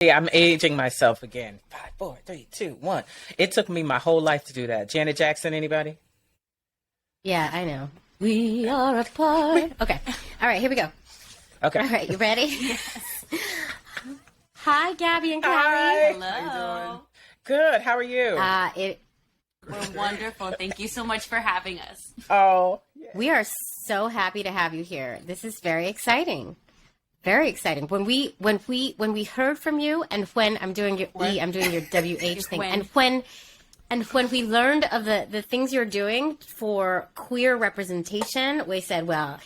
Yeah, I'm aging myself again. 5, 4, 3, 2, 1. It took me my whole life to do that. Janet Jackson, anybody? Yeah, I know. We are apart. Okay. All right, here we go. Okay. All right, you ready? Yes. Hi, Gabbie and Callie. Hi. Hello. Good. How are you? We're wonderful. Thank you so much for having us. Oh, We are so happy to have you here. This is very exciting. Very exciting. When we heard from you, and when I'm doing your I'm doing your WH thing, and when we learned of the things you're doing for queer representation, we said, well,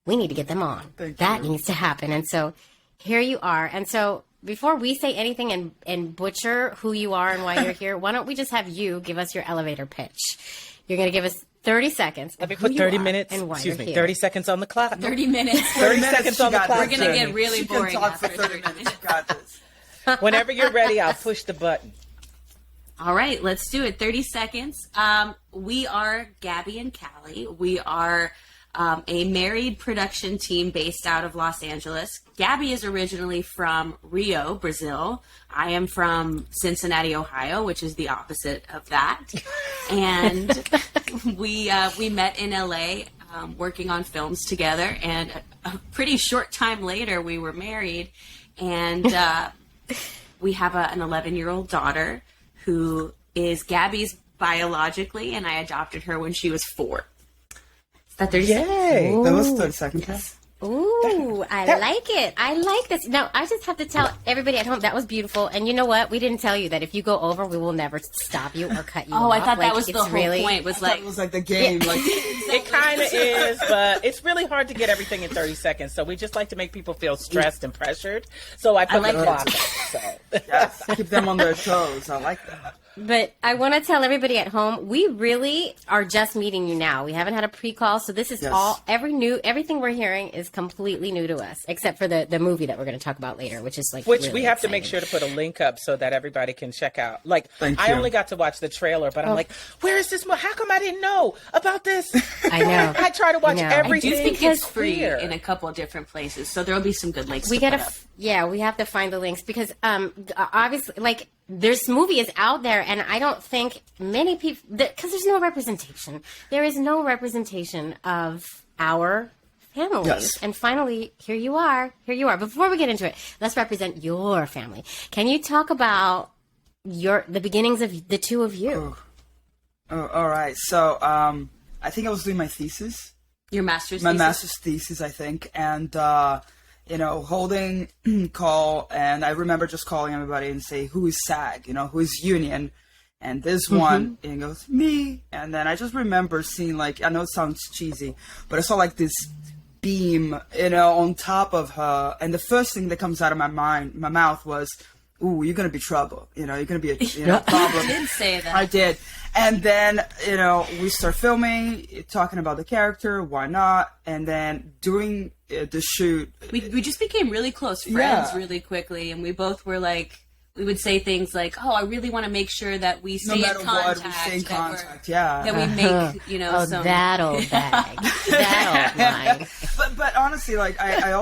we need to get them on. That needs to happen. And so here you are. And so before we say anything and butcher who you are and why you're here, why don't we just have you give us your elevator pitch? You're going to give us 30 seconds. let me put 30 minutes. And why Excuse you're me, here. 30 seconds on the clock. 30 minutes. 30 seconds on the clock. We're going to get really She can boring talk for after 30 30 minutes. You got this. Whenever you're ready, I'll push the button. All right, let's do it. 30 seconds. We are Gabbie and Callie. We are a married production team based out of Los Angeles. Gabbie is originally from Rio, Brazil. I am from Cincinnati, Ohio, which is the opposite of that. And we met in LA working on films together. And a pretty short time later, we were married. And we have an 11-year-old daughter who is Gabbie's biologically, and I adopted her when she was 4. Is that 30 seconds? Yay. That was 30 seconds. Yes. Ooh, I like it. I like this. Now, I just have to tell everybody at home that was beautiful. And you know what? We didn't tell you that if you go over, we will never stop you or cut you off. Oh, I thought Like, that was the it's whole really, point. Was It like, was like the game. Like, It kind of is, but it's really hard to get everything in 30 seconds. So we just like to make people feel stressed and pressured. So I put like the that. clock up. So. yes, keep them on their toes. I like that. But I want to tell everybody at home, we really are just meeting you now. We haven't had a pre-call, so this is Yes. everything we're hearing is completely new to us, except for the movie that we're going to talk about later, which is like Which really we have to make exciting. sure to put a link up so that everybody can check out. Like, Thank I you. only got to watch the trailer, but I'm like, where is this? How come I didn't know about this? I know. I try to watch I know. I everything. do think it's free queer. in a couple of different places, so there'll be some good links. We to gotta, put up. we have to find the links because obviously, like, this movie is out there, and I don't think many people, because there's no representation. There is no representation of our families. Yes. And finally, here you are. Here you are. Before we get into it, let's represent your family. Can you talk about the beginnings of the two of you? Oh, all right. So, I think I was doing my thesis. Your master's My thesis? master's thesis, I think, and holding call, and I remember just calling everybody and say, "Who is SAG? Who is Union?" And this one, and he goes, "Me." And then I just remember seeing, like, I know it sounds cheesy, but I saw like this beam, on top of her, and the first thing that comes out of my mouth was, "Ooh, you're gonna be trouble. You're gonna be a problem." You did say that. I did. And then, we start filming, talking about the character, why not? And then during the shoot, We just became really close friends Yeah. really quickly, and we both were like, we would say things like, "Oh, I really want to make sure that we no stay matter in what, contact. we stay in that we're- contact. Yeah. That we make, Oh, some." that old bag. That old line. But honestly, like, I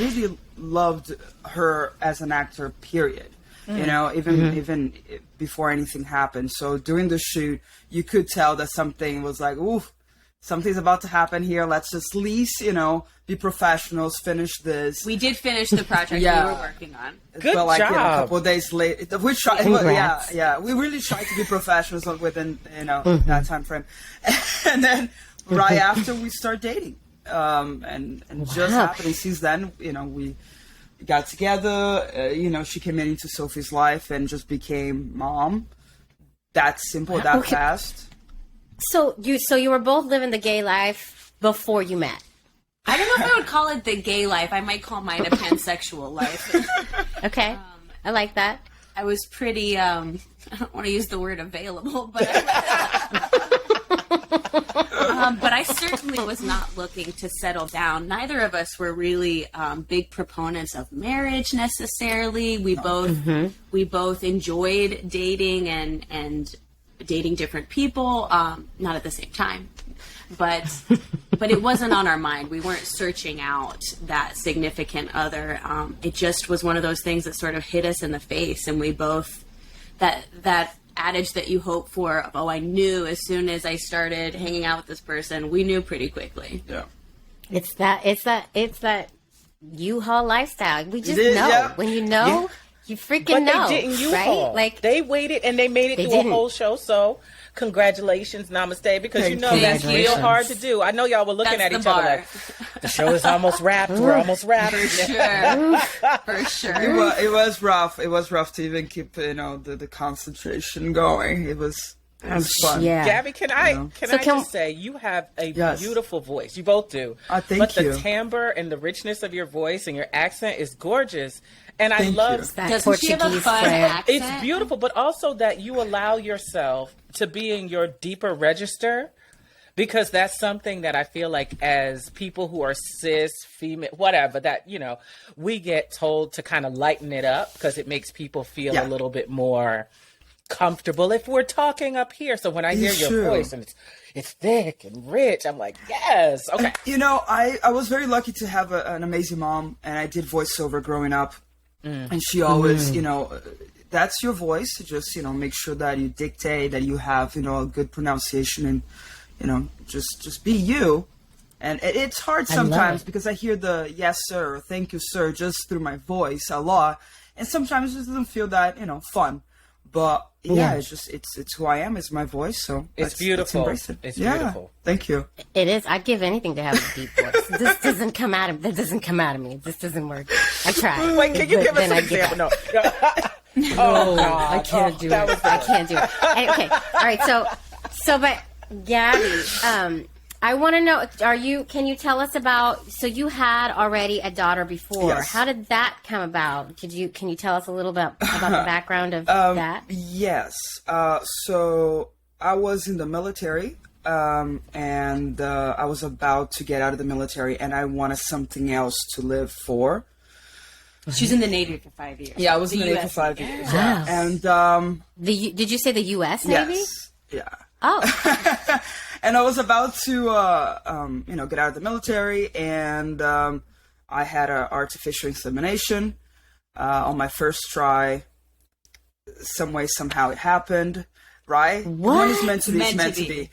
really loved her as an actor, period. Even before anything happened. So during the shoot, you could tell that something was like, ooh, something's about to happen here. Let's just at least, be professionals, finish this. We did finish the project Yeah. we were working on. Good but like, job. a couple of days later, we tried. Congrats. Yeah. We really tried to be professionals within, that time frame. And then right after we start dating, and just Wow. happening since then, we got together. She came into Sophie's life and just became mom. That simple, that Okay. fast. So you were both living the gay life before you met. I don't know if I would call it the gay life. I might call mine a pansexual life. Okay. I like that. I was pretty, I don't want to use the word available, but but I certainly was not looking to settle down. Neither of us were really big proponents of marriage necessarily. We both enjoyed dating and dating different people, not at the same time, but it wasn't on our mind. We weren't searching out that significant other. It just was one of those things that sort of hit us in the face, and we both, that adage that you hope for of, oh, I knew as soon as I started hanging out with this person, we knew pretty quickly. Yeah. It's that U-Haul lifestyle. We just is, know. yeah. When you know, you freaking But know. they didn't right? U-Haul. Like, they waited and they made it through didn't. a whole show. So congratulations, namaste, because you know Thank that's you. real hard to do. I know y'all were looking That's at the each other bar. like, the show is almost wrapped. We're almost wrapped. For sure. It was rough. It was rough to even keep, the concentration going. It was fun. yeah. Gabby, can I So just say you have a Yes. beautiful voice. You both do. Thank but you. the timbre and the richness of your voice and your accent is gorgeous. And I Thank love you. That Doesn't she have a Portuguese fun friend. accent? it's beautiful, but also that you allow yourself to be in your deeper register, because that's something that I feel like as people who are cis, female, whatever, that, we get told to kind of lighten it up because it makes people feel a little bit more comfortable if we're talking up here. So when I hear your True. voice and it's thick and rich, I'm like, yes, okay. I was very lucky to have an amazing mom, and I did voiceover growing up. And she always, that's your voice. Just, make sure that you dictate, that you have, a good pronunciation, and, just be you. And it's hard sometimes because I hear the yes, sir, or thank you, sir, just through my voice a lot. And sometimes it doesn't feel that, fun. But it's just, it's who I am. It's my voice. So It's beautiful. Let's embrace it. It's Yeah. beautiful. Thank you. It is. I'd give anything to have a deep voice. This doesn't come out of. That doesn't come out of me. This doesn't work. I tried. Wait, can you but give us then an I give example? up. No. Oh, God. I can't do it. that was I can't do it. Okay. All right. So, but Gabby, I want to know, can you tell us about, so you had already a daughter before. Yes. How did that come about? Can you tell us a little bit about the background of that? Yes. So I was in the military, and I was about to get out of the military, and I wanted something else to live for. She was in the Navy for 5 years. Yeah, I was in the Navy for US 5 years. Wow. Yeah. And Did you say the U.S. Navy? yes, yeah. Oh, And I was about to, get out of the military, and I had an artificial insemination on my first try. Some way, somehow, it happened. Right? What? When it's meant to be, it's meant to be.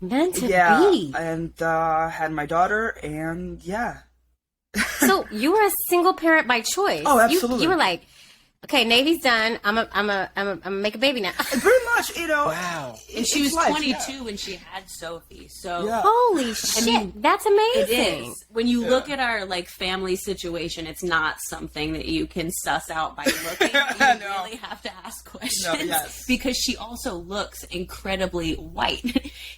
meant to Yeah, be. and had my daughter, and yeah. So you were a single parent by choice. Oh, absolutely. You were like, okay, Navy's done. I'm a make a baby now. Pretty much, Wow. And she was it's life, 22 yeah. when she had Sophie. So Yeah. Holy shit, that's amazing. it is. When you look at our family situation, it's not something that you can suss out by looking. You No. really have to ask questions. No, yes. Because she also looks incredibly white.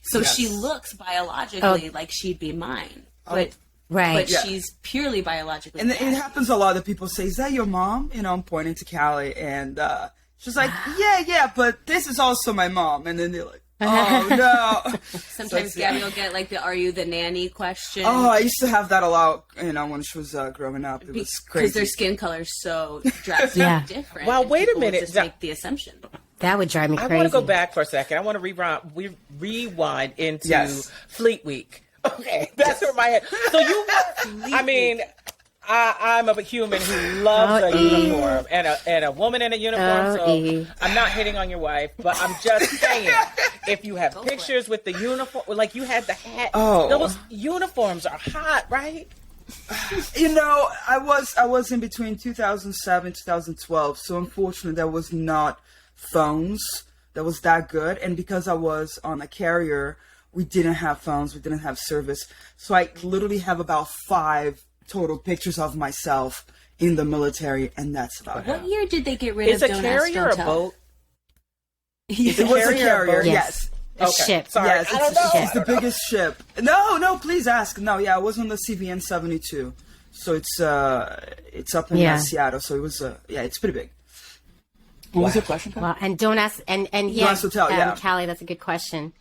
So Yes. she looks biologically like she'd be mine. But Right. but Yeah. she's purely biologically And it black. happens a lot that people say, "Is that your mom?" I'm pointing to Callie, and she's like, "Yeah, but this is also my mom." And then they're like, "Oh no!" Sometimes Gabbie will get the "Are you the nanny?" question. Oh, I used to have that a lot, when she was growing up. It was Because crazy. their skin color is so drastically Yeah. different. Wow, and wait a people would minute. Just That- make the assumption. That would drive me I crazy. want to go back for a second. I want to rewind into Yes. Fleet Week. Okay, that's where my head. So you, I'm a human who loves a uniform and a woman in a uniform. So I'm not hitting on your wife, but I'm just saying, if you have pictures with the uniform, like you had the hat, those uniforms are hot, right? I was in between 2007 2012, so unfortunately there was not phones that was that good, and because I was on a carrier, we didn't have phones, we didn't have service, so I literally have about 5 total pictures of myself in the military, and that's about it. What year did they get rid Is of a Don't carrier Ask, a Don't Tell? boat? It was a carrier, Yes. yes. A ship. Sorry, Yes, I don't know. it's the biggest ship. No, please ask. No, yeah, I was on the CVN 72, so it's up in Seattle. So it was it's pretty big. What was your question? Well, and don't ask, and yeah, Ask, Don't Tell, yeah. Callie, that's a good question.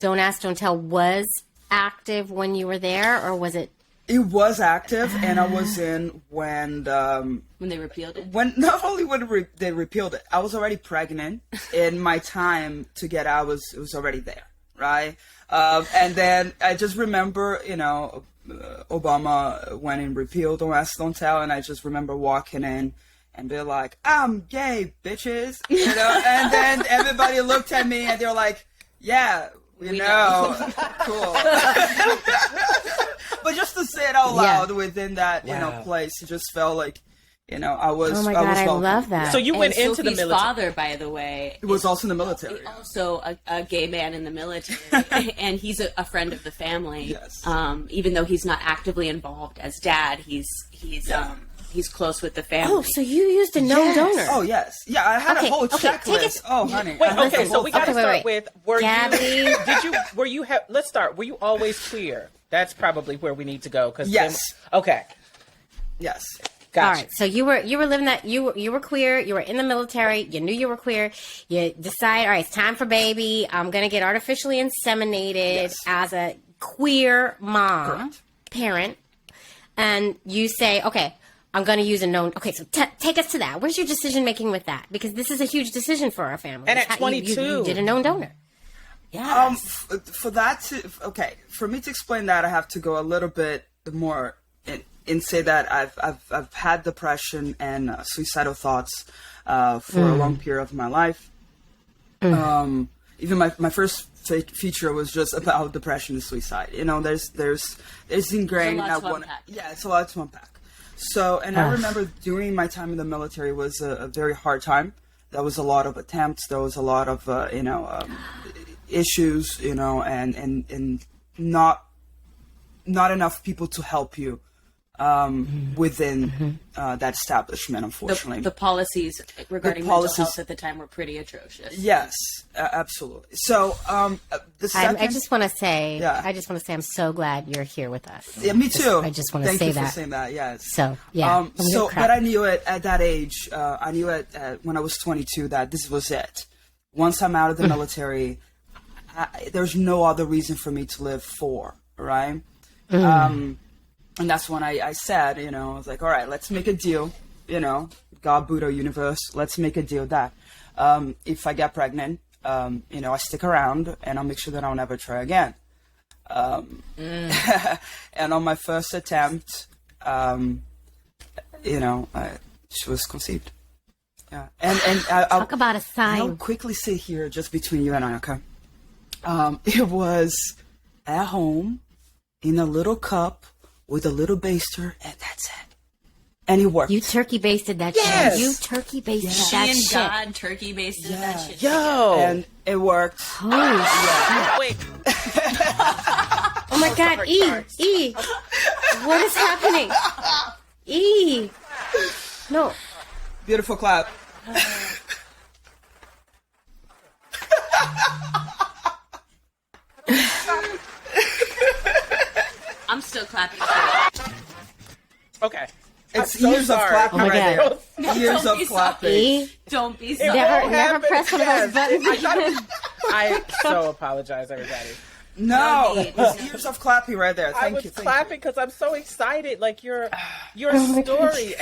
Don't Ask, Don't Tell was active when you were there, or was it It was active, and I was in when they repealed it. When not only when they repealed it, I was already pregnant, and my time to get out was already there, right? And then I just remember, Obama went and repealed Don't Ask, Don't Tell, and I just remember walking in and be like, "I'm gay, bitches," and then everybody looked at me and they were like, "Yeah, we know. Cool." But just to say it out loud within that, place, it just felt like, I was. Oh my God, I love that. So you went into the Sophie's military. father, by the way, It was also in the military. also a gay man in the military, and he's a friend of the family. Yes. Even though he's not actively involved as dad, he's close with the family. Oh, so you used a known donor. Oh, yes. Yeah, I had a whole checklist. Oh, honey. Wait, I had okay, a so whole we got to file. start with, let's start, were you always queer? That's probably where we need to go. Yes. Okay. Yes. Gotcha. All right, so you were living that you were queer. You were in the military. You knew you were queer. You decide, all right, it's time for baby. I'm gonna get artificially inseminated as a queer mom, parent, and you say, okay, I'm gonna use a known. Okay, so take us to that. Where's your decision making with that? Because this is a huge decision for our family. And at 22, you did a known donor. Yeah. For me to explain that, I have to go a little bit more and say that I've had depression and suicidal thoughts for a long period of my life. Even my first feature was just about depression and suicide. There's ingrained. It's a lot to unpack. So, and I remember during my time in the military was a very hard time. There was a lot of attempts. There was a lot of issues, and not enough people to help you within that establishment, unfortunately. The policies regarding mental health at the time were pretty atrocious. Yes, absolutely. So the second, I just want to say, I'm so glad you're here with us. Yeah, me too. I just want to say that. Thank you for saying that. Yes. So yeah. But I knew it at that age. I knew it when I was 22 that this was it. Once I'm out of the military, there's no other reason for me to live for, right? And that's when I said, I was like, all right, let's make a deal, God, Buddha, universe, let's make a deal that if I get pregnant, I stick around and I'll make sure that I'll never try again. And on my first attempt, she was conceived. Yeah. And talk about a sign. I'll quickly say here, just between you and I, okay? It was at home in a little cup with a little baster, and that's it. And it worked. You turkey basted that Yes. shit. You turkey basted She that and shit. God turkey basted that shit. Yo. And it worked. Holy shit. Wait. Oh my God, E. What is happening? E. No. Beautiful clap. I'm still clapping. Okay. It's I'm so years of sorry. clapping Oh my right God. there. Years of clapping. E. Don't be sorry. Never press one of those buttons. I so apologize, everybody. No, it's years of clapping right there. I Thank was you. clapping because I'm so excited. Like your story,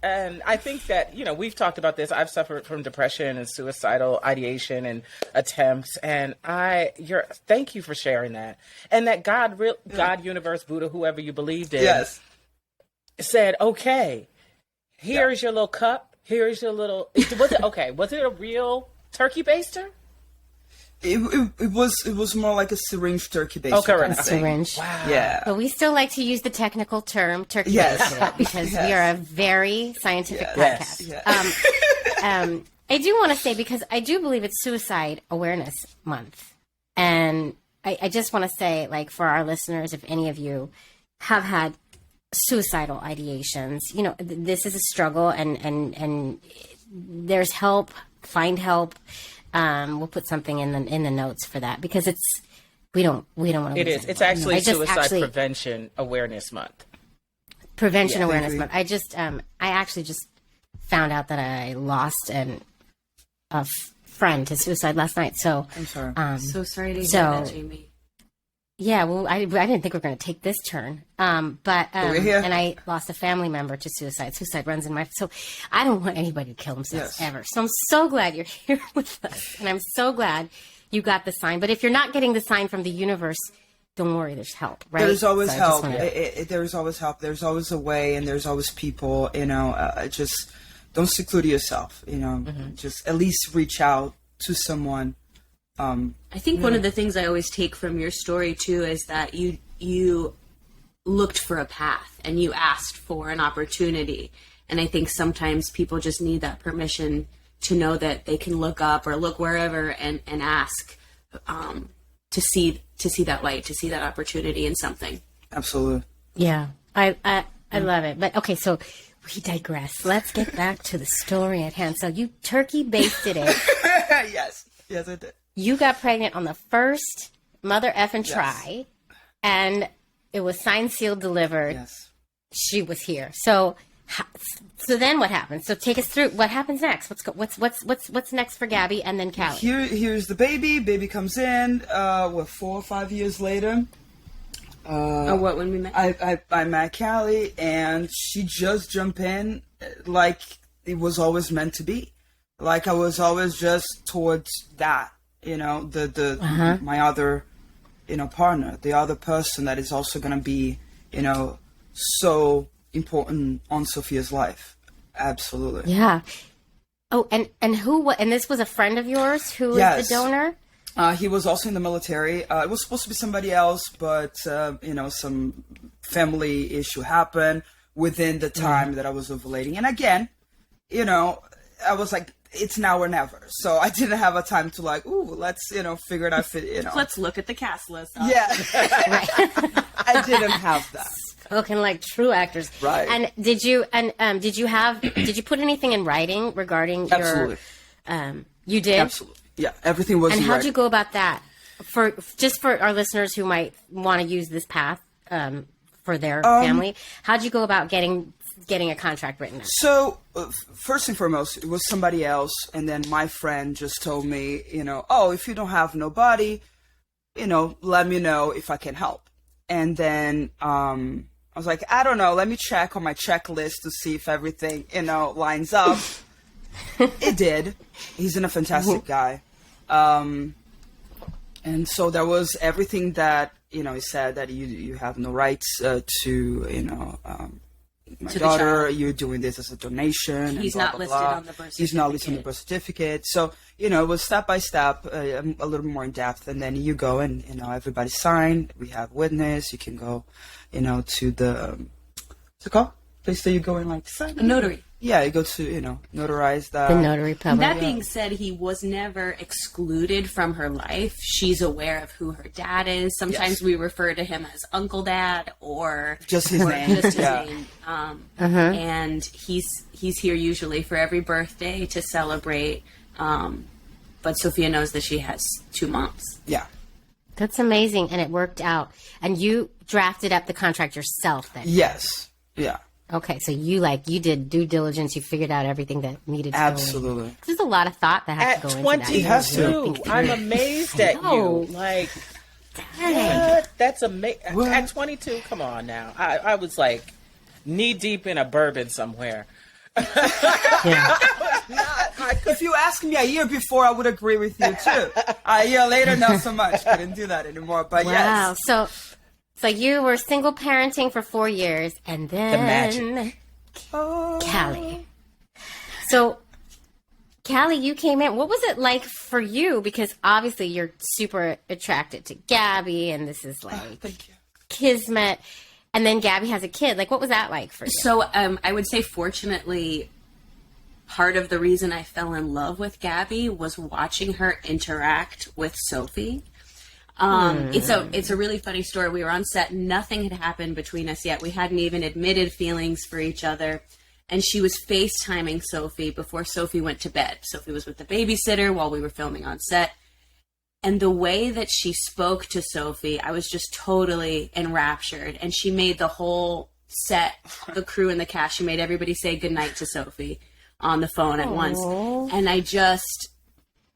and I think that we've talked about this. I've suffered from depression and suicidal ideation and attempts, and thank you for sharing that. And that God, universe, Buddha, whoever you believed in, Yes. said, "Okay, here's your little cup. Here's your little." Was it okay? Was it a real turkey baster? It was more like a syringe turkey baster. Oh, correct. kind of thing. Syringe. Wow. Yeah. But we still like to use the technical term turkey Yes. basted because we are a very scientific Yes. podcast. Yes. I do want to say, because I do believe it's Suicide Awareness Month. And I just want to say, like, for our listeners, if any of you have had suicidal ideations, this is a struggle and there's help, find help. We'll put something in the notes for that because we don't want to. It is. It's actually Suicide Prevention Awareness Month. Prevention Awareness Month. I actually just found out that I lost a friend to suicide last night. So I'm sorry. So sorry to hear So- that, Jamie. Yeah, well, I didn't think we were going to take this turn. But we're here. and I lost a family member to suicide. Suicide runs in my, so I don't want anybody to kill themselves ever. So I'm so glad you're here with us. And I'm so glad you got the sign. But if you're not getting the sign from the universe, don't worry, there's help, right? There's always So help. There's always help. There's always a way, and there's always people, just don't seclude yourself, just at least reach out to someone. I think one of the things I always take from your story too is that you looked for a path and you asked for an opportunity. And I think sometimes people just need that permission to know that they can look up or look wherever and ask to see that light, to see that opportunity in something. Absolutely. Yeah, I love it. But okay, so we digress. Let's get back to the story at hand. So you turkey basted it. Yes, I did. You got pregnant on the first mother effing try, and it was signed, sealed, delivered. Yes. She was here. So then what happened? So take us through what happens next. What's next for Gabbie and then Callie? Here's the baby. Baby comes in. 4 or 5 years later. When we met? I met Callie, and she just jumped in like it was always meant to be. Like I was always just towards that. My other, partner, the other person that is also going to be, so important on Sophia's life. Absolutely. Yeah. Oh, and this was a friend of yours who was the donor? He was also in the military. It was supposed to be somebody else, but, some family issue happened within the time that I was ovulating. And again, I was like, it's now or never. So I didn't have a time to let's, figure it out. Let's look at the cast list. Yeah. I didn't have that. Spoken like true actors. Right. And did you put anything in writing regarding Absolutely. You did? Absolutely. Yeah. Everything was And in how'd writing. you go about that? For our listeners who might want to use this path, for their family, how'd you go about getting a contract written out? So, first and foremost, it was somebody else, and then my friend just told me, if you don't have nobody, let me know if I can help. And then I was like, I don't know, let me check on my checklist to see if everything, lines up. It did. He's a fantastic guy. And so there was everything that, he said that you have no rights to, my daughter, you're doing this as a donation. He's and blah, not blah, listed blah. on the birth certificate. He's not listed on the birth certificate. So, it was step by step, a little more in depth. And then you go and, everybody signed. We have witness. You can go, to the, what's it called? Place that you go and sign. A notary. Yeah, you go to, notarize that. The notary public. That being said, he was never excluded from her life. She's aware of who her dad is. Sometimes we refer to him as Uncle Dad or Just his name. Just his name. And he's here usually for every birthday to celebrate. But Sophia knows that she has 2 moms. Yeah. That's amazing, and it worked out. And you drafted up the contract yourself then? Yes. Yeah. Okay, so you did due diligence. You figured out everything that needed to Absolutely. go in. There's a lot of thought that has At to go into that. 22, has to. I'm amazed at you. What? That's amazing. At 22, come on now. I was knee deep in a bourbon somewhere. Yeah. If you asked me a year before, I would agree with you too. A year later, not so much. Couldn't do that anymore. But Wow. yes. So you were single parenting for 4 years, and then Callie. So, Callie, you came in. What was it like for you? Because obviously you're super attracted to Gabbie, and this is Thank you. kismet. And then Gabbie has a kid. What was that like for you? So I would say, fortunately, part of the reason I fell in love with Gabbie was watching her interact with Sophie. It's a really funny story. We were on set. Nothing had happened between us yet. We hadn't even admitted feelings for each other. And she was FaceTiming Sophie before Sophie went to bed. Sophie was with the babysitter while we were filming on set. And the way that she spoke to Sophie, I was just totally enraptured. And she made the whole set, the crew and the cast, she made everybody say goodnight to Sophie on the phone at once. And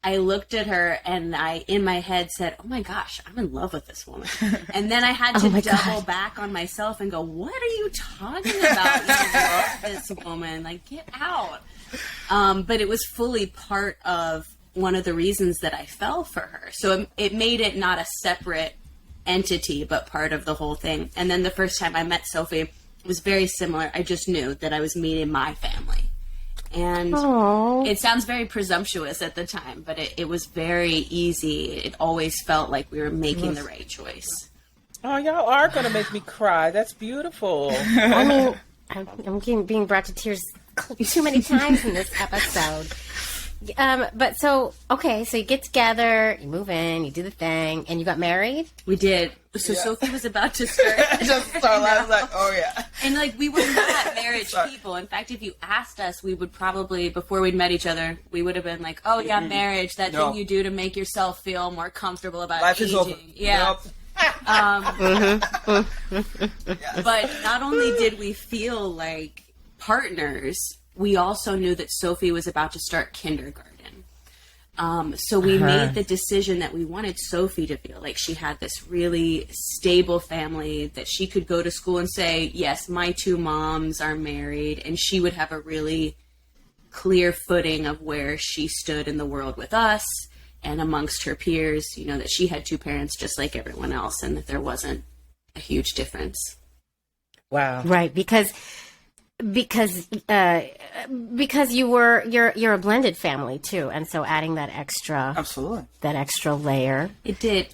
I looked at her and I, in my head, said, "Oh my gosh, I'm in love with this woman." And then I had to double back on myself and go, "What are you talking about? You love this woman? Like, get out." But it was fully part of one of the reasons that I fell for her. So it made it not a separate entity, but part of the whole thing. And then the first time I met Sophie, it was very similar. I just knew that I was meeting my family. And it sounds very presumptuous at the time, but it was very easy. It always felt like we were making the right choice. Oh, y'all are going to make me cry. That's beautiful. I mean, I'm being brought to tears too many times in this episode. But so you get together, you move in, you do the thing, and you got married? We did. So Sophie was about to start. I was like, oh yeah. And like, we were not marriage people. In fact, if you asked us, we would probably, before we'd met each other, we would have been like, oh yeah, marriage, that thing you do to make yourself feel more comfortable about life aging. is over. Yeah. But not only did we feel like partners, we also knew that Sophie was about to start kindergarten. So we made the decision that we wanted Sophie to feel like she had this really stable family, that she could go to school and say, yes, my two moms are married, and she would have a really clear footing of where she stood in the world with us and amongst her peers, you know, that she had two parents just like everyone else, and that there wasn't a huge difference. Wow. Right, because you're a blended family too, and so adding that extra layer, it did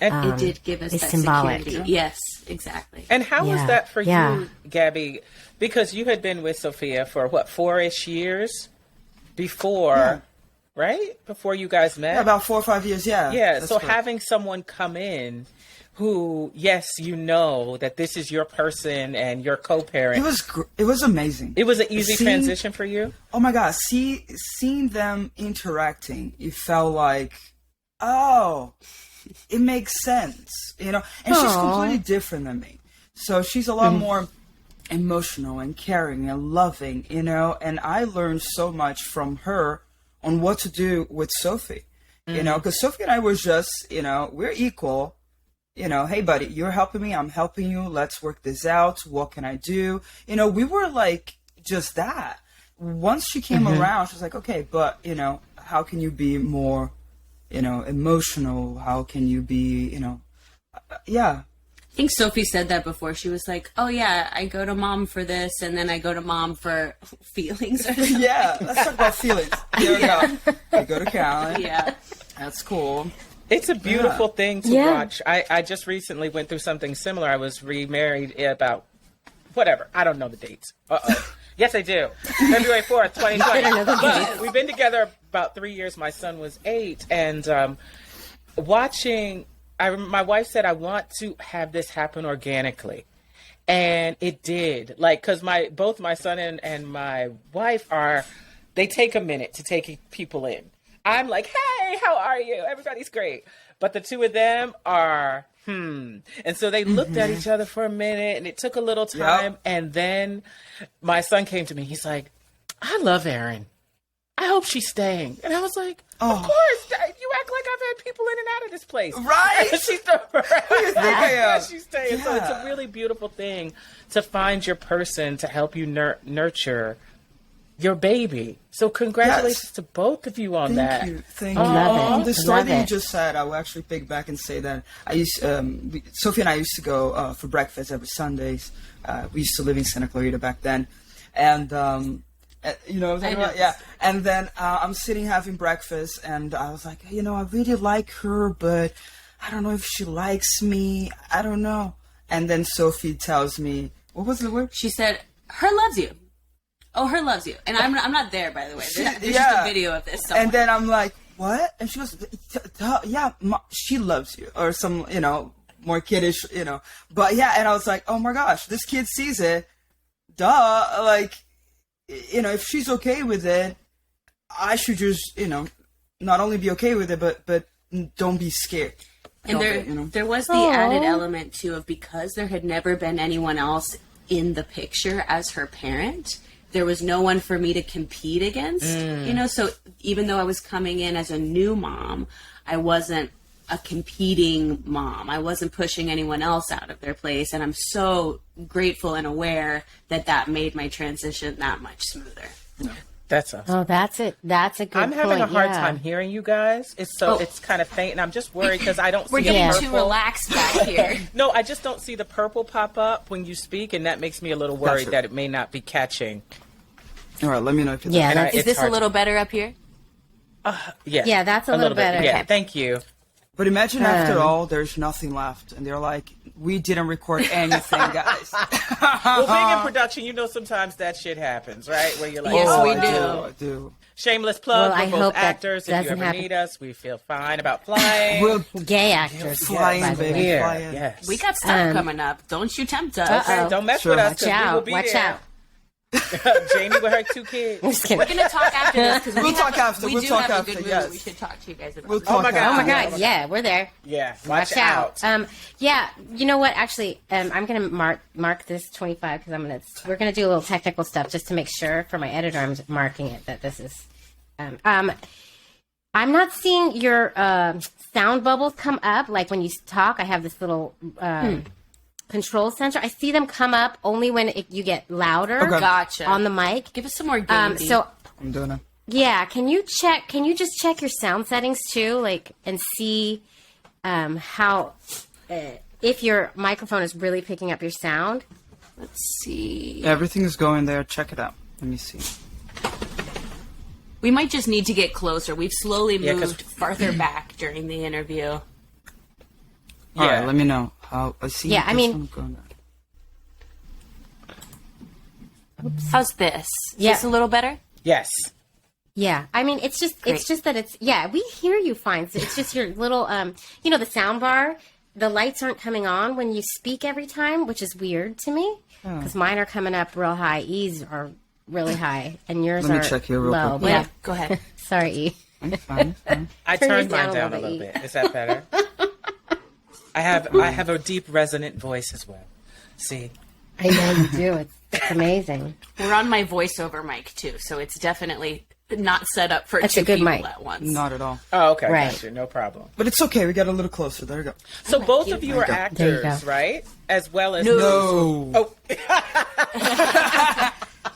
give us that symbolic. security. Yes, exactly. And how was that for you, Gabbie? Because you had been with Sophia for 4-ish years before, right? Before you guys met? Yeah, about 4 or 5 years, yeah. Yeah, so having someone come in who, yes, you know that this is your person and your co-parent. It was amazing. It was an easy transition for you? Oh my God, seeing them interacting, it felt like, oh, it makes sense, you know? And she's completely different than me. So she's a lot more emotional and caring and loving, you know? And I learned so much from her on what to do with Sophie, you know? Because Sophie and I were just, you know, we're equal. You know, hey, buddy, you're helping me. I'm helping you. Let's work this out. What can I do? You know, we were like just that. Once she came around, she was like, okay, but, you know, how can you be more, you know, emotional? How can you be, you know, I think Sophie said that before. She was like, oh, yeah, I go to mom for this, and then I go to mom for feelings or something. Yeah, let's talk about feelings. Here we go. I go to Callie. Yeah. That's cool. It's a beautiful thing to watch. I just recently went through something similar. I was remarried about, whatever. I don't know the dates. Yes, I do. February 4th, 2020. But we've been together about 3 years. My son was 8. And watching, my wife said, I want to have this happen organically. And it did. Like, because both my son and my wife they take a minute to take people in. I'm like, hey, how are you? Everybody's great. But the two of them are, And so they looked at each other for a minute, and it took a little time. Yep. And then my son came to me. He's like, I love Erin. I hope she's staying. And I was like, of course. You act like I've had people in and out of this place. Right. She's staying. Yeah. So it's a really beautiful thing to find your person to help you nurture your baby. So congratulations to both of you on that. Thank you. Love it. The story that you just said, I will actually pick back and say that Sophie and I used to go for breakfast every Sundays. We used to live in Santa Clarita back then. And, you know what I'm talking about? Yeah. And then I'm sitting having breakfast, and I was like, you know, I really like her, but I don't know if she likes me. I don't know. And then Sophie tells me, what was the word? She said, her loves you. Oh, her loves you. And I'm not there, by the way. There's just a video of this somewhere. And then I'm like, what? And she goes, yeah, she loves you. Or some, you know, more kiddish, you know. But yeah, and I was like, oh my gosh, this kid sees it. Duh. Like, you know, if she's okay with it, I should just, you know, not only be okay with it, but don't be scared. And there was the added element, too, of because there had never been anyone else in the picture as her parent, there was no one for me to compete against, so even though I was coming in as a new mom, I wasn't a competing mom. I wasn't pushing anyone else out of their place. And I'm so grateful and aware that made my transition that much smoother. That's awesome. Oh, that's it. That's a good I'm point. having a hard yeah. time hearing you guys. It's kind of faint, and I'm just worried because I don't We're see getting the too purple. relaxed back here. No, I just don't see the purple pop up when you speak, and that makes me a little worried Gotcha. that it may not be catching. All right, let me know if it's Yeah, And that's, Is this a little better up here? Yeah, yeah, that's a little better. Yeah, Okay. thank you. But imagine after all, there's nothing left, and they're like, "We didn't record anything, guys." Well, being in production, sometimes that shit happens, right? Where you're like, Yes, oh, we I do. shameless plug. Well, I We're hope both that actors. If you doesn't ever happen. need us, we feel fine about flying. We'll Gay actors. fly in, by the baby. way. Here, fly in. yes. We got stuff coming up. Don't you tempt us. Uh-oh. Don't mess Sure. with us. 'cause Watch we will out. be Watch there. out. Jamie with her 2 kids. I'm just kidding. We're going to talk after this because We'll talk after. We We'll do talk have after, a good yes. movie we should talk to you guys about. We'll Oh talk my God. Oh my after. God! Yeah, we're there. Yeah, Watch out. Yeah, you know what? Actually, I'm gonna mark this 25 because we're gonna do a little technical stuff just to make sure for my editor. I'm marking it that this is. I'm not seeing your sound bubbles come up like when you talk. I have this little control center. I see them come up only when you get louder Okay. Gotcha. on the mic. Give us some more game. So I'm doing it. yeah, can you just check your sound settings too, like, and see how if your microphone is really picking up your sound? Let's see. Everything is going there. Check it out. Let me see. We might just need to get closer. We've slowly Yeah, 'cause- moved farther back during the interview. All Yeah. right, let me know how. I see. Yeah, I this mean- one going there. How's this? Is Yeah. this a little better? Yes. Yeah, I mean, it's just that we hear you fine. So it's just your little the sound bar. The lights aren't coming on when you speak every time, which is weird to me because mine are coming up real high. E's are really high, and yours Let me are check here real low. quick. Yeah, Go ahead. sorry, E. I'm fine. fine. I Turn turned yours mine down a little bit. bit. Is that better? I have a deep resonant voice as well. See? I know you do. It's amazing. We're on my voiceover mic too, so it's definitely not set up for That's two a good people mic. at once. Not at all. Oh, okay. Right. Gotcha. No problem. But it's okay. We got a little closer. There you go. So both you. of you are There you actors, go. right? As well as No. Oh,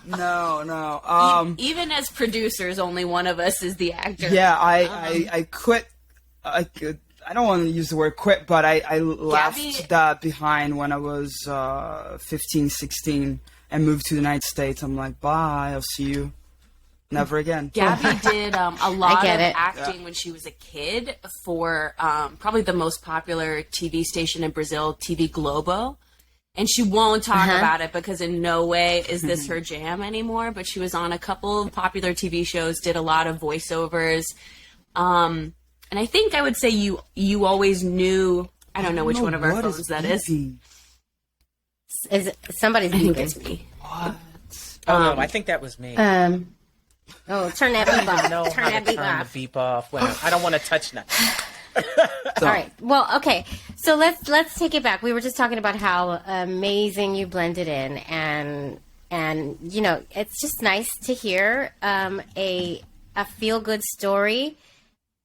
No. Even as producers, only one of us is the actor. Yeah, I quit. I don't want to use the word quit, but I left Gabbie- that behind when I was 15, 16 and moved to the United States. I'm like, bye, I'll see you. Never again. Gabbie did a lot of get it. acting when she was a kid for probably the most popular TV station in Brazil, TV Globo. And she won't talk about it because in no way is this her jam anymore. But she was on a couple of popular TV shows, did a lot of voiceovers. And I think I would say you always knew, I don't know which one of our What phones that is. beeping? Is it, somebody's I think beeping? it's me. What? oh no, I think that was me. Oh, turn that beep off. know Turn how that to beep turn the off. beep off when I don't want to touch nothing. All right. Well, okay. So let's take it back. We were just talking about how amazing you blended in, and it's just nice to hear a feel good story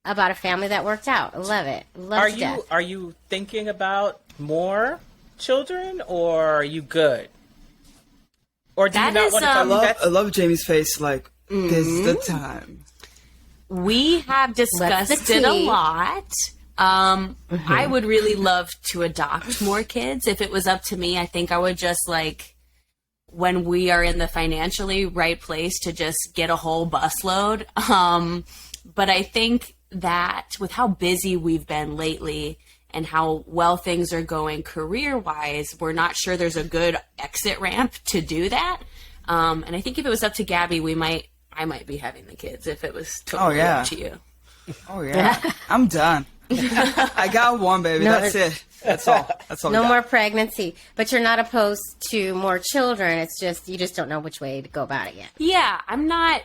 about a family that worked out. I love it. Love to death. Are you thinking about more children, or are you good? Or do you That not is, want to talk? I love Jamie's face. Like, this is the time. We have discussed What's the it a tea? lot. I would really love to adopt more kids. If it was up to me, I think I would just when we are in the financially right place to just get a whole busload. But I think that with how busy we've been lately and how well things are going career-wise, we're not sure there's a good exit ramp to do that. And I think if it was up to Gabbie, I might be having the kids if it was totally yeah. up to you. Oh, yeah. I'm done. I got one, baby. No, That's it. That's all. That's all. No more pregnancy, but you're not opposed to more children. It's just you just don't know which way to go about it yet. Yeah, I'm not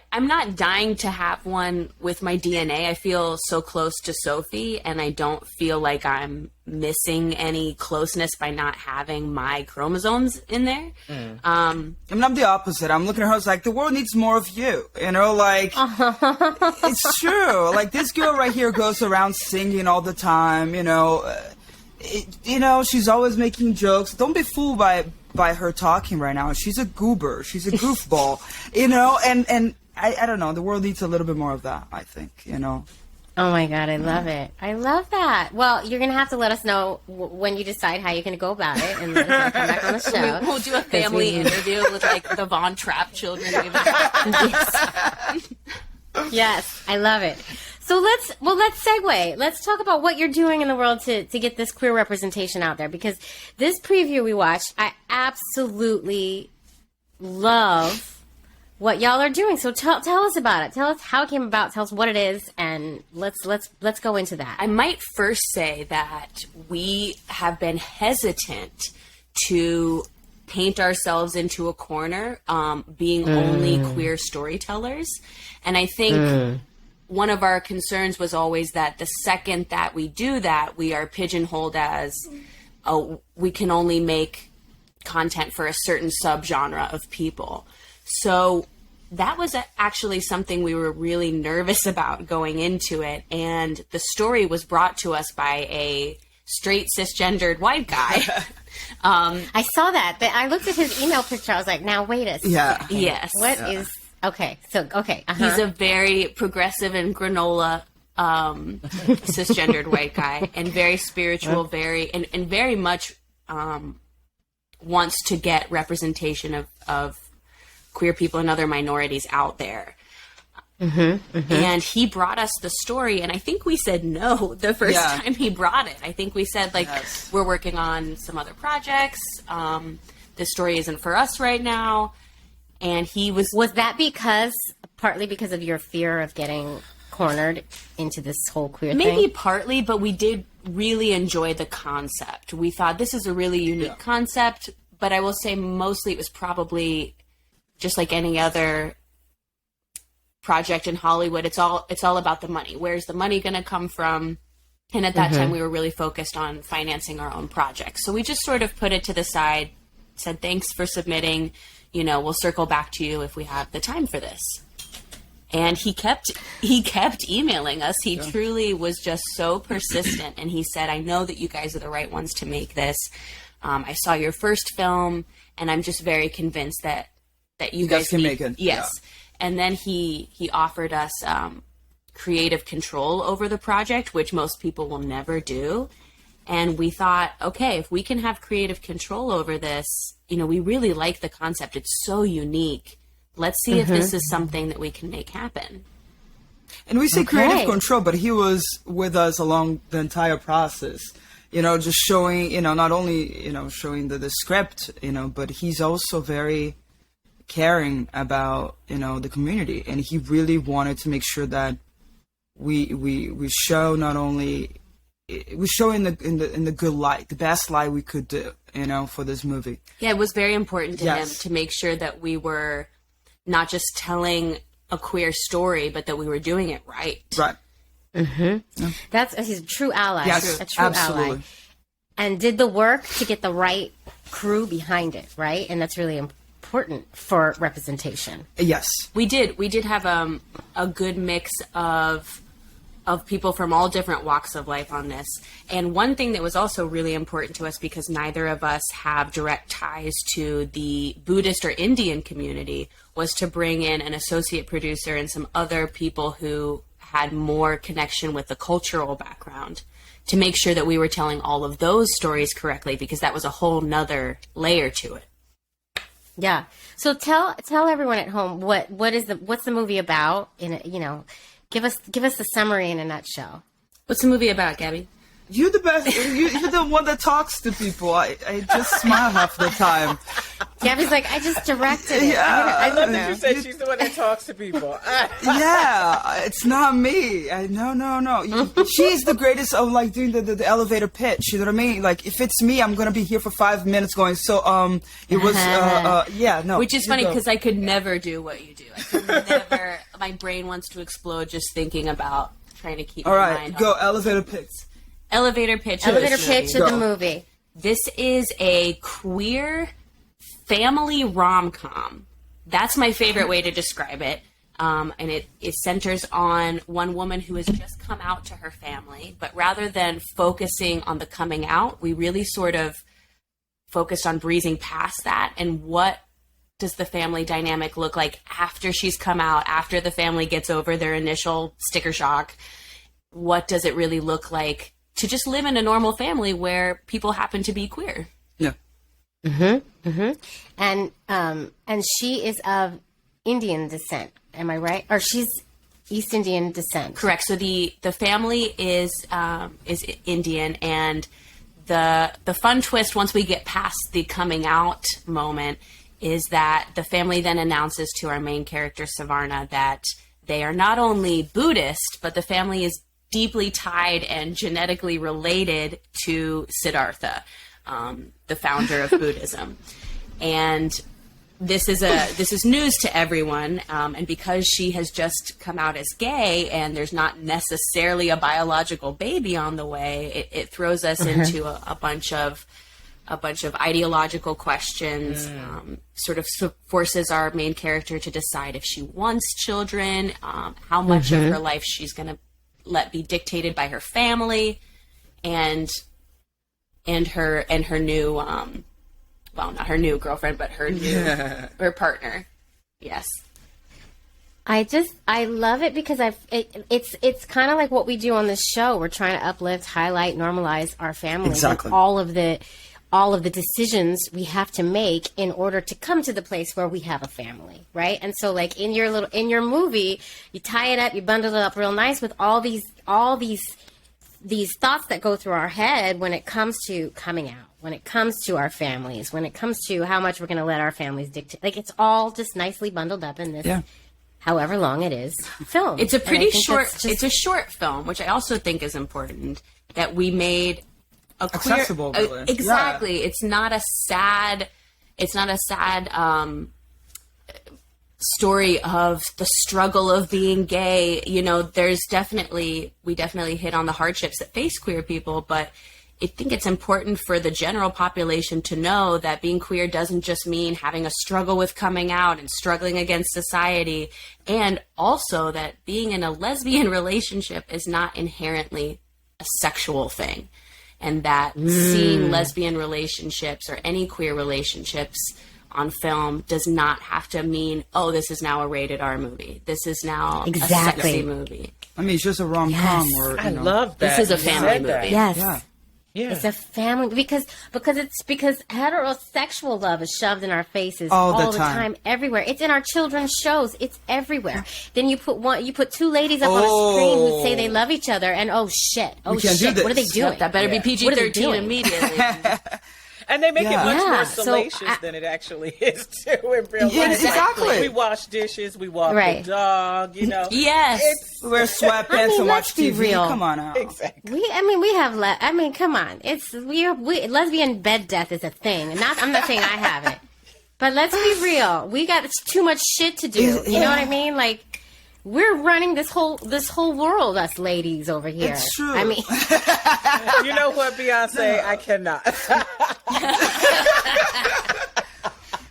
dying to have one with my DNA. I feel so close to Sophie, and I don't feel like I'm missing any closeness by not having my chromosomes in there. I mean, I'm the opposite. I'm looking at her, I was like, the world needs more of you. You know, like, it's true. Like, this girl right here goes around singing all the time, you know. She's always making jokes. Don't be fooled by her talking right now. She's a goober. She's a goofball, you know. And I don't know. The world needs a little bit more of that, I think, you know. Oh my God, I love it. I love that. Well, you're going to have to let us know when you decide how you're going to go about it and then come back on the show. We'll do a family interview with like the Von Trapp children. Yes, I love it. So let's segue. Let's talk about what you're doing in the world to get this queer representation out there, because this preview we watched, I absolutely love what y'all are doing. So tell us about it. Tell us how it came about. Tell us what it is, and let's go into that. I might first say that we have been hesitant to paint ourselves into a corner, being only queer storytellers, and I think one of our concerns was always that the second that we do that, we are pigeonholed as we can only make content for a certain subgenre of people. So that was actually something we were really nervous about going into it. And the story was brought to us by a straight cisgendered white guy. I saw that. I looked at his email picture. I was like, now wait a second. Yeah. Yes. What is... Okay. So, okay. He's a very progressive and granola cisgendered white guy, and very spiritual, and very much wants to get representation of queer people and other minorities out there. And he brought us the story, and I think we said no the first time he brought it. I think we said, like, we're working on some other projects. This story isn't for us right now. And he was that partly because of your fear of getting cornered into this whole queer thing? Maybe partly, but we did really enjoy the concept. We thought this is a really unique concept, but I will say mostly it was probably just like any other project in Hollywood. It's all about the money. Where's the money going to come from? And at that time we were really focused on financing our own projects. So we just sort of put it to the side, said, thanks for submitting. You know, we'll circle back to you if we have the time for this. And he kept emailing us. He truly was just so persistent. And he said, I know that you guys are the right ones to make this. I saw your first film, and I'm just very convinced that you guys can make it. Yes. Yeah. And then he offered us creative control over the project, which most people will never do. And we thought, okay, if we can have creative control over this, you know, we really like the concept. It's so unique. Let's see if this is something that we can make happen. And we say creative control, but he was with us along the entire process. You know, just showing, you know, not only, you know, showing the script, you know, but he's also very caring about, you know, the community. And he really wanted to make sure that we show not only... We show in the good light, the best light we could do, you know, for this movie. Yeah, it was very important to him to make sure that we were not just telling a queer story, but that we were doing it right. Right. Yeah. He's a true ally. Yes, a true absolutely. ally. And did the work to get the right crew behind it, right? And that's really important for representation. Yes. We did have a good mix of people from all different walks of life on this. And one thing that was also really important to us, because neither of us have direct ties to the Buddhist or Indian community, was to bring in an associate producer and some other people who had more connection with the cultural background to make sure that we were telling all of those stories correctly, because that was a whole nother layer to it. Yeah. So tell everyone at home what's the movie about, in a, you know, give us the summary in a nutshell. What's the movie about, Gabbie? You're the best. You're the one that talks to people. I just smile half the time. Gabbie's like, I just directed it. Yeah, I love that you said she's the one that talks to people. Yeah, it's not me. No. She's the greatest of like doing the elevator pitch. You know what I mean? Like if it's me, I'm gonna be here for 5 minutes going. So it was no. Which is funny because I could never do what you do. I could never. My brain wants to explode just thinking about trying to keep. All my right, mind go on. elevator pitch. Elevator pitch. Elevator pitch of the movie. This is a queer family rom-com. That's my favorite way to describe it. And it centers on one woman who has just come out to her family. But rather than focusing on the coming out, we really sort of focused on breezing past that. And what does the family dynamic look like after she's come out, after the family gets over their initial sticker shock? What does it really look like to just live in a normal family where people happen to be queer? Yeah. And she is of Indian descent. Am I right? Or she's East Indian descent. Correct. So the family is Indian, and the fun twist once we get past the coming out moment is that the family then announces to our main character Savarna that they are not only Buddhist, but the family is deeply tied and genetically related to Siddhartha, the founder of Buddhism. And this is news to everyone, and because she has just come out as gay and there's not necessarily a biological baby on the way, it throws us into a bunch of ideological questions, sort of forces our main character to decide if she wants children, how much of her life she's going to let be dictated by her family, and her new well, not her new girlfriend, but her new her partner. Yes. I love it because it's kind of like what we do on this show. We're trying to uplift, highlight, normalize our families. Exactly. And all of the decisions we have to make in order to come to the place where we have a family, right? And so like in your movie, you tie it up, you bundle it up real nice with all these thoughts that go through our head when it comes to coming out, when it comes to our families, when it comes to how much we're going to let our families dictate. Like it's all just nicely bundled up in this, however long it is, film. It's a pretty short. It's a short film, which I also think is important that we made a queer, accessible. Really. Exactly. Yeah. It's not a sad. Story of the struggle of being gay. You know, we definitely hit on the hardships that face queer people, but I think it's important for the general population to know that being queer doesn't just mean having a struggle with coming out and struggling against society, and also that being in a lesbian relationship is not inherently a sexual thing, and that seeing lesbian relationships or any queer relationships on film does not have to mean, oh, this is now a rated R movie. This is now a sexy movie. I mean, it's just a rom-com. Or, I love that. This is a family movie. Yes. Yeah. Yeah. It's a family because heterosexual love is shoved in our faces all the time, everywhere. It's in our children's shows. It's everywhere. Then you put two ladies up on a screen who say they love each other, and oh shit, what are they doing? Yep, that better be PG-13 immediately. And they make it much more salacious than it actually is, too, in real life. Yeah, exactly. We wash dishes, we walk the dog, you know. Yes. We wear sweatpants and watch TV. Real. Come on out. Exactly. Come on. We lesbian bed death is a thing. I'm not saying I have it. But let's be real. We got too much shit to do. You know what I mean? Like, we're running this whole world, us ladies over here. It's true. I mean, you know what, Beyonce? I cannot.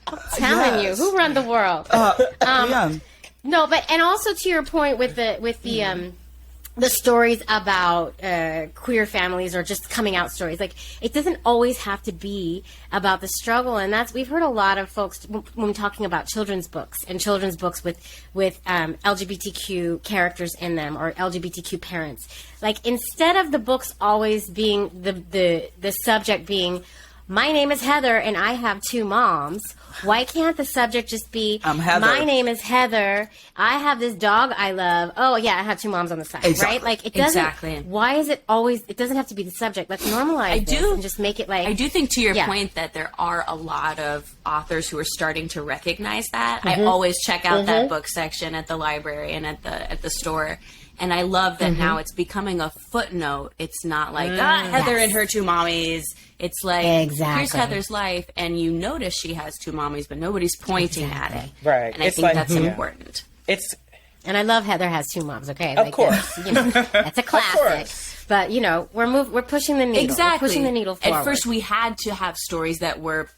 I'm telling you, who run the world? No, but and also to your point with the stories about queer families or just coming out stories. Like, it doesn't always have to be about the struggle, and we've heard a lot of folks when talking about children's books and children's books with LGBTQ characters in them or LGBTQ parents. Like, instead of the books always being the subject being, my name is Heather and I have 2 moms. Why can't the subject just be, I'm Heather. My name is Heather, I have this dog I love. Oh, yeah, I have 2 moms on the side, Exactly. right? Like, it doesn't, Exactly. why is it always, it doesn't have to be the subject. Let's normalize this and just make it like. I do think, to your Yeah. point, that there are a lot of authors who are starting to recognize that. I always check out that book section at the library and at the store. And I love that now it's becoming a footnote. It's not like, Heather and her 2 mommies. It's like, Exactly. here's Heather's life, and you notice she has 2 mommies, but nobody's pointing at it. Right. And I It's think like- that's yeah. important. It's And I love Heather has 2 moms, okay? Of course. That's, that's a classic. course. But, we're pushing the needle. Exactly. We're pushing the needle forward. At first, we had to have stories that were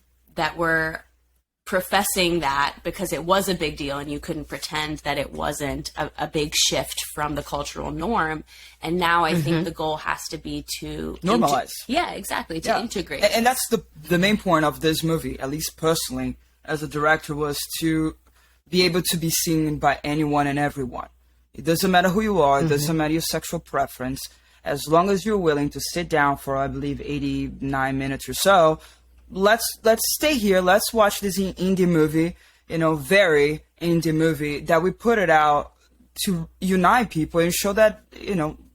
professing that because it was a big deal, and you couldn't pretend that it wasn't a big shift from the cultural norm. And now I think the goal has to be to Normalize. Yeah, exactly. To integrate. And that's the main point of this movie, at least personally, as a director, was to be able to be seen by anyone and everyone. It doesn't matter who you are. It doesn't matter your sexual preference. As long as you're willing to sit down for, I believe, 89 minutes or so, let's stay here. Let's watch this indie movie, very indie movie, that we put it out to unite people and show that,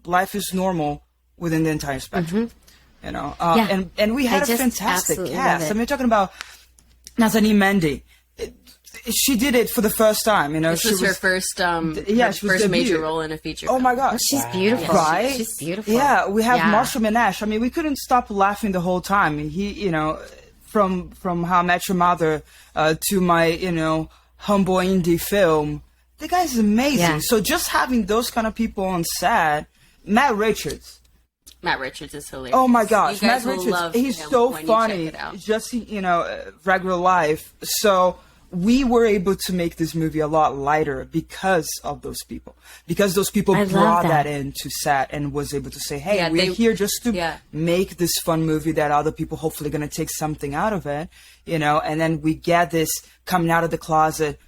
life is normal within the entire spectrum. And we had I a just fantastic absolutely cast. love it. I mean, you're talking about Nazani Mendy. She did it for the first time. This was her first, she was first major debut. role in a feature. Oh film. my gosh. She's beautiful. Right? She's beautiful. Yeah, we have Yeah. Marshall Minash. I mean, we couldn't stop laughing the whole time. He, from How I Met Your Mother to my, humble indie film, the guy's amazing. Yeah. So just having those kind of people on set, Matt Richards. Matt Richards is hilarious. Oh my gosh, You guys Matt will Richards, love he's him so when you funny. check it out. Just regular life. So we were able to make this movie a lot lighter because of those people. Because those people I love brought that. that into set and was able to say, hey, Yeah, we're here just to yeah. make this fun movie that other people hopefully going to take something out of it, and then we get this coming out of the closet,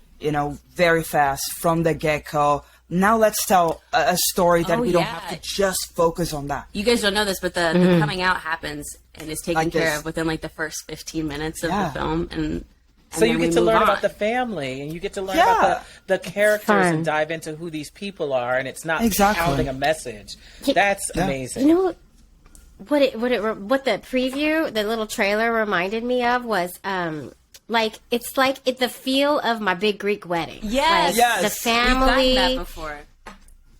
very fast from the get-go. Now let's tell a story that Oh, we don't yeah. have to just focus on that. You guys don't know this, but the coming out happens and is taken Like care this. of within like the first 15 minutes of Yeah. the film, and so you then get we to move learn on. about the family, and you get to learn Yeah. about the characters fun. and dive into who these people are, and it's not Exactly. pounding a message. That's amazing. What the preview, the little trailer reminded me of was it's like the feel of My Big Greek Wedding. Yes. Like, Yes. the We've gotten family. that before.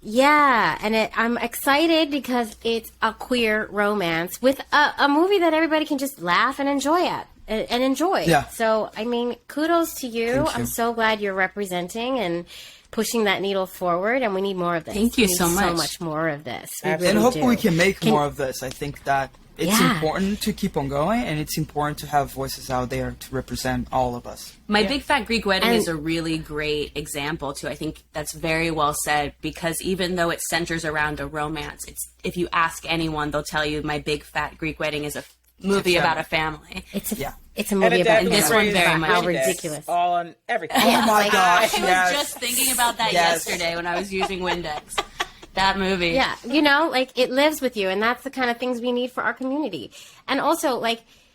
Yeah, and I'm excited because it's a queer romance with a movie that everybody can just laugh and enjoy and enjoy. Yeah. So, I mean, kudos to you. Thank you. I'm so glad you're representing and pushing that needle forward, and we need more of this. Thank you We need so much. So much more of this. We Absolutely. And really hopefully we do. can make more of this. I think that it's Yeah. important to keep on going, and it's important to have voices out there to represent all of us. My Big Fat Greek Wedding And- is a really great example too. I think that's very well said, because even though it centers around a romance, it's, if you ask anyone, they'll tell you My Big Fat Greek Wedding is a movie about a family. It's a Yeah. it's a And movie it about definitely this one is very much how is. ridiculous. on everything. Yeah, Oh my like- gosh, I was yes. just thinking about that Yes. yesterday when I was using Windex. That movie. Yeah, it lives with you, and that's the kind of things we need for our community. And also,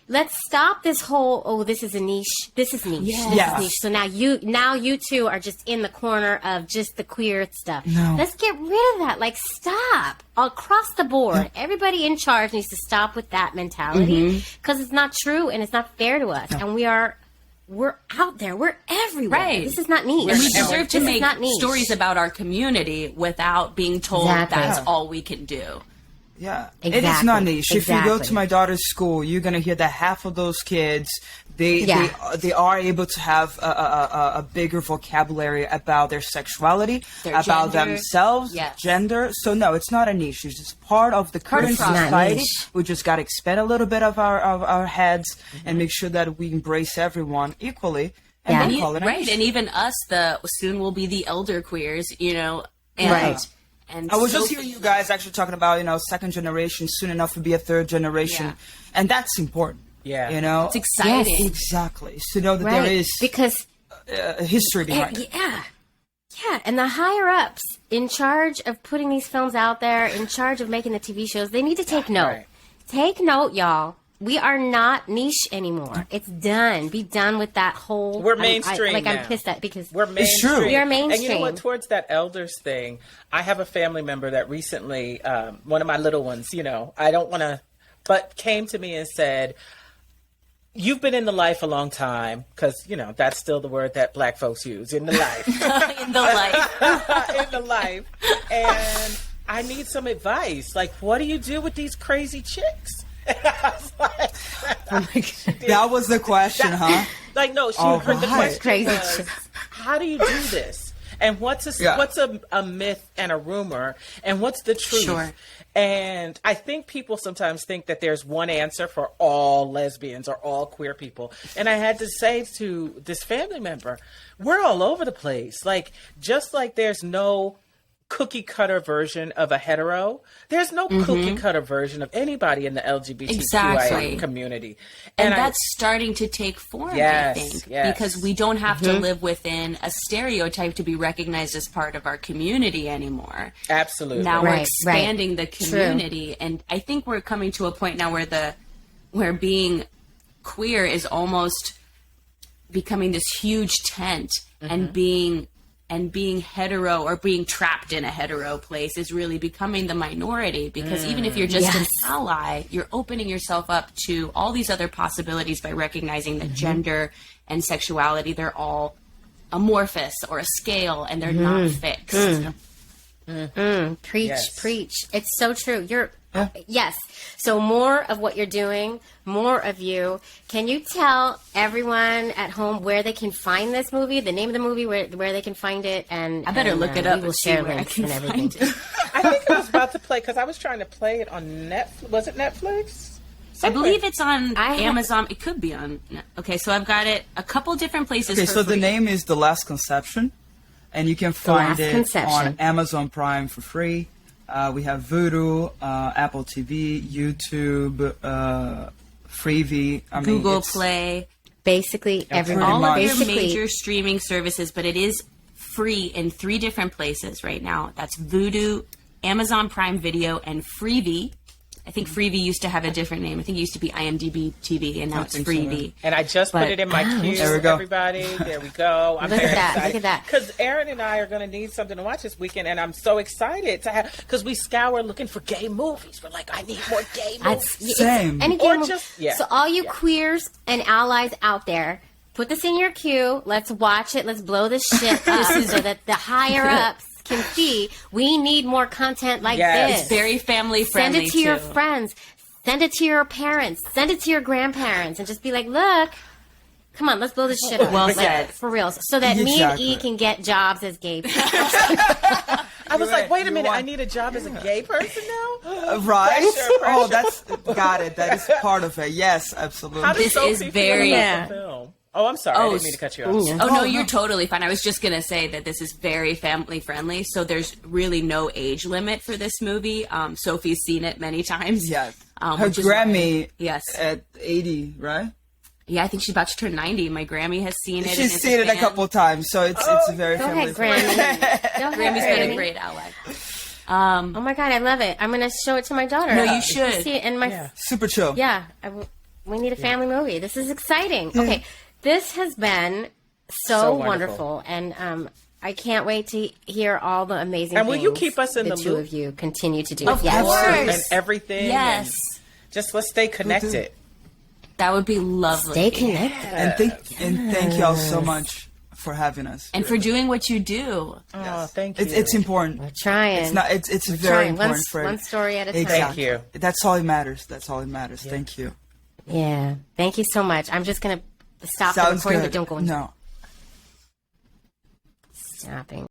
let's stop this whole, this is a niche. This is niche. Yes. This Yes. is niche. So now you two are just in the corner of just the queer stuff. No. Let's get rid of that. Stop across the board. Everybody in charge needs to stop with that mentality, because it's not true and it's not fair to us. And we're out there. We're everywhere. Right. This is not niche. And we deserve to This is make not niche. stories about our community without being told Exactly. that's Yeah. all we can do. Yeah, it is not Exactly. niche. If you go Exactly. to my daughter's school, you're gonna hear that half of those kids they are able to have a bigger vocabulary about their sexuality, Their about gender. themselves, Yes. gender. So no, it's not a niche. It's just part of the current It's not society. niche. We just gotta expand a little bit of our heads and make sure that we embrace everyone equally. And Yeah. then And call it a right, niche. and even us, soon will be the elder queers, and Right. And I was so- just hearing you guys actually talking about, second generation, soon enough to be a third generation. Yeah. And that's important. Yeah. It's exciting. Yes. Exactly. To know that Right. there is because a history behind it. Yeah, and the higher ups in charge of putting these films out there, in charge of making the TV shows, they need to take note. Right. Take note, y'all. we are not niche anymore. It's done. Be done with that whole. We're mainstream I'm now. pissed at because we're mainstream. It's true. We are mainstream. And you know what? Towards that elders thing, I have a family member that recently, one of my little ones, you know, I don't want to, but came to me and said, "You've been in the life a long time," because, you know, that's still the word that Black folks use, in the life. In the life. In the life. And I need some advice. Like, what do you do with these crazy chicks? I was like, oh my God. That was the question, huh? Like, no, Oh, the right. question Crazy was, chicks. how do you do this? And what's a myth and a rumor? And what's the truth? Sure. And I think people sometimes think that there's one answer for all lesbians or all queer people. And I had to say to this family member, we're all over the place. Like, just like there's no cookie cutter version of a hetero, there's no cookie cutter version of anybody in the LGBTQIA Exactly. community. And that's starting to take form, Yes, I think, yes. because we don't have to live within a stereotype to be recognized as part of our community anymore. Absolutely. Now we're Right, expanding the community, and I think we're coming to a point now where being queer is almost becoming this huge tent, and being hetero or being trapped in a hetero place is really becoming the minority, because even if you're just an ally, you're opening yourself up to all these other possibilities by recognizing that gender and sexuality, they're all amorphous or a scale, and they're not fixed. Preach, Yes. preach. It's so true. Yes. So more of what you're doing, more of you. Can you tell everyone at home where they can find this movie, the name of the movie, where they can find it? And I better look it up We will and see share where I links can and everything. find it. I think I was about to play, because I was trying to play it on Netflix. Was it Netflix? I believe it's on I have- Amazon. It could be on. Okay, so I've got it a couple different places. Okay, for so the free. name is The Last Conception, and you can find Last it Conception. on Amazon Prime for free. We have Vudu, Apple TV, YouTube, Freevee. I mean, Google it's- Play, Basically, everyone. all of your Basically, major streaming services, but it is free in 3 different places right now. That's Vudu, Amazon Prime Video, and Freevee. I think Freevee used to have a different name. I think it used to be IMDb TV, and now it's think so, yeah. Freevee. And I just put But- it in my queue. There we go. Everybody, there we go. I'm Look at very that, excited. look at that. Because Aaron and I are going to need something to watch this weekend, and I'm so excited to have. Because we scour looking for gay movies. We're like, I need more gay movies. it's Same. any Or game. just- yeah, So all you yeah. queers and allies out there, put this in your queue. Let's watch it. Let's blow this shit up so that the higher ups can see we need more content like Yes. this. It's very family Send friendly it to your too. friends. Send it to your parents. Send it to your grandparents, and just be like, look. Come on, let's blow this shit up. Well Like, said. for real. So that me and Exactly. E can get jobs as gay people. I was You're like, right. wait a You minute, want- I need a job as a gay person now? Right? Pressure, Oh, pressure. that's got it. That is part of it. Yes, absolutely. How does This Sophie is feel very- about Yeah. the film? Oh, I'm sorry. I didn't mean to cut you off. Ooh. Oh, no, you're totally fine. I was just going to say that this is very family friendly, so there's really no age limit for this movie. Sophie's seen it many times. Yes. Her which is Grammy Yes. at 80, right? Yeah, I think she's about to turn 90. My Grammy has seen it. and She's is seen it a fan. couple times, so it's very Go family ahead, friendly. Grammy. Go ahead, Grammy's been a Grammy. great ally. Oh my god, I love it. I'm gonna show it to my daughter. No, you should. See it in my Yeah. Super chill. we need a family movie. This is exciting. Okay, this has been so, So wonderful, wonderful. and I can't wait to hear all the amazing. And will you things keep us in the two loop? of you continue to do? Of Yes. course. And everything. Yes. And just let's stay connected. That would be lovely. Stay connected. And thank y'all so much for having us. And for doing what you do. Oh, thank you. It's important. We're trying. It's not. It's very trying. important for One story at a time. Thank you. That's all it matters. That's all it matters. Thank you. Yeah. Thank you so much. I'm just gonna stop the Sounds recording, good. but don't go. No. Stopping.